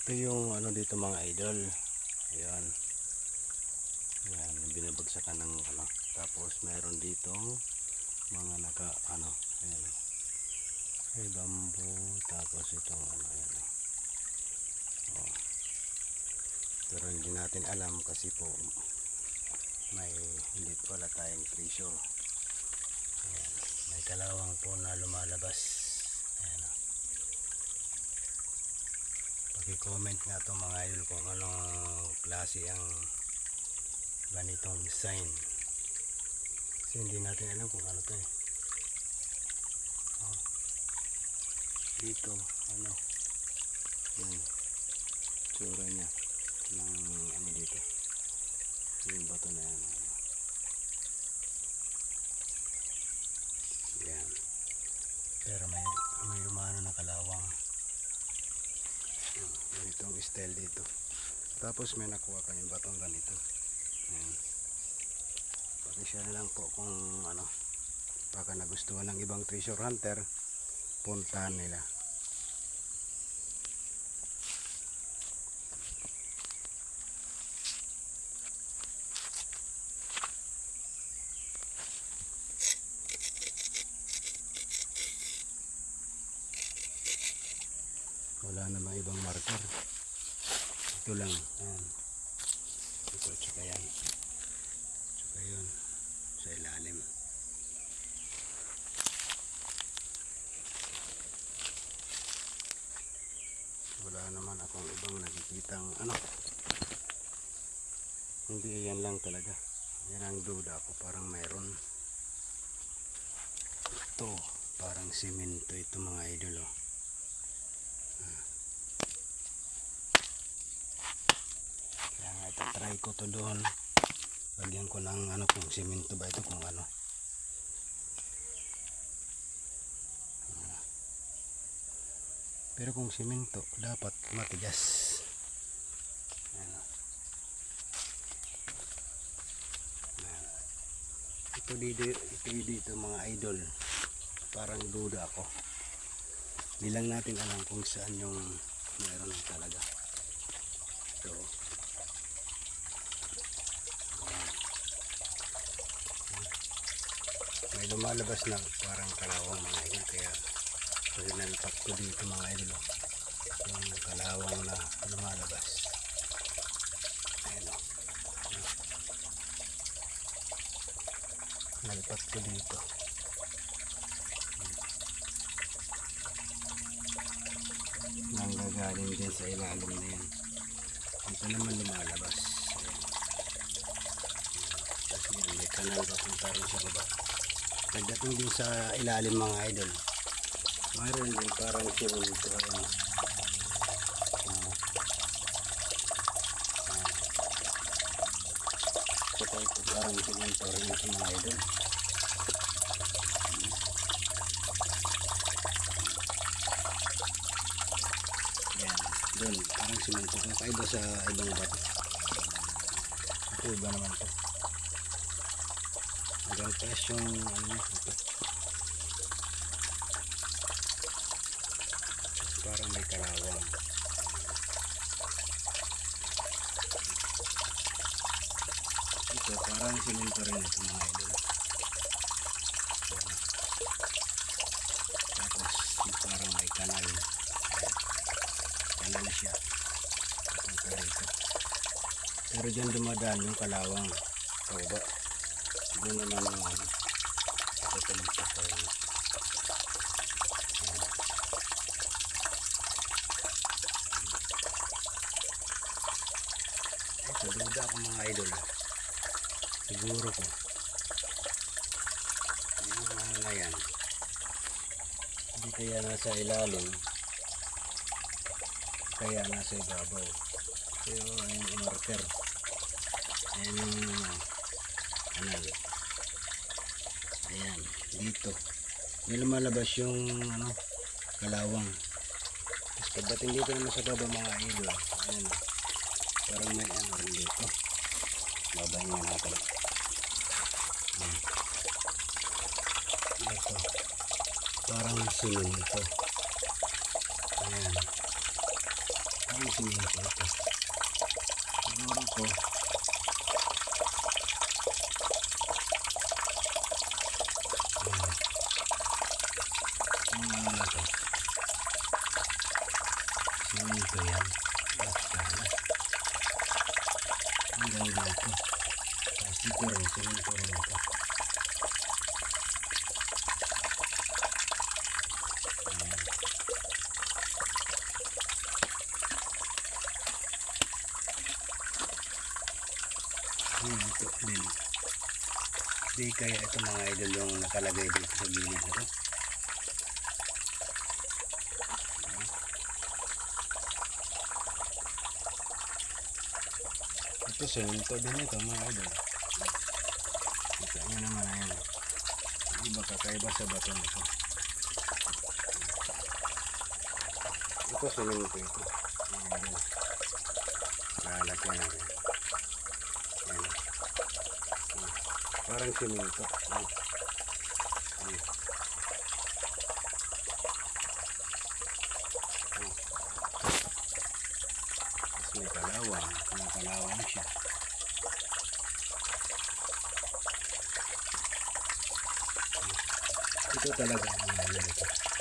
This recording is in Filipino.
Ito yung ano dito mga idol. Ayan. Ayan, binabagsakan ng ano. Tapos meron dito mga naka ano. Ayan. May bamboo. Tapos itong ano. Ayan. Oh. Pero hindi natin alam kasi po may hindi wala tayong treasure. Ayan. May kalawang po na lumalabas. Ayan. I-comment nga to mga idol kung anong klase ang ganitong design kasi hindi natin alam kung ano to eh. Oh. Dito ano yung tsura nya ng ano dito yung bato na yan. Yan. Pero may umano na kalawang ganitong style dito. Tapos may nakuha kayong batong ganito. Ayan. Pakishare na lang po kung ano baka nagustuhan ng ibang treasure hunter, puntahan nila. Wala namang ibang marker. Ito lang. Ayan. Ito tsaka yan. Tsaka yun. Sa ilalim. Wala naman akong ibang nakikitang ano. Hindi yan lang talaga. Yan ang duda ko. Parang mayroon. Ito. Parang simento ito mga idol. Oh. Try ko to doon. Lagyan ko ng ano kung simento ba ito kung ano. Pero kung simento dapat matigas. Ayan. Ayan. Ito dito mga idol. Parang duda ako. Hindi lang natin alam kung saan yung meron talaga. So may lumalabas na parang kalawang mga idol kaya pinanpak ko dito mga idol yung kalawang na lumalabas. Ayun o, nalpat ko dito. Nanggagaling din sa ilalim na yan. Ito naman lumalabas. Kasi yan, may kanal ba kung parang sa baba. Pagdating din sa ilalim mga idol, mayroon din parang simento. Saka ito parang simento rin ito mga idol. Yan, doon parang simento. Kakaiba sa ibang bato. Ito iba naman ito. Hanggang taas yung ano ito. Parang may kalawang. Ito parang simento rin ito mga idol. Tapos parang may kanal. Kanal siya. Pero dyan dumadaan yung kalawang. Pababa. Doon naman yung ano. Ito tumisip pa yun. Ito duda ako mga idol. Siguro ko. Yung ano na yan. Hindi kaya nasa ilalim. Kaya nasa ibabaw. Pero yung marker. Ayan yung kanal. Ayan, dito. May lumalabas yung ano, kalawang. Tapos pagdating dito naman sa baba mga idol. Ayan. Parang may ano rin dito. Babahin nga natin. Ito. Parang simento. Ayan. Ang Parang simento ito. Siguro ko. Mga ano na to. Simento yan. Ang ganda ito. Tapos dito rin, simento rin ito. Ito din. Di kaya ito mga idol yung nakalagay dito sa gilid na to. Ito semento din ito mga idol. Kita nyo naman ayan. Iba kakaiba sa bato nito. Ito semento ito. Ayan. Lalagyan natin. Ayan. Parang semento. Ayan. Ayan. May kalawang. May kalawang siya. Ito talaga ang mga ito.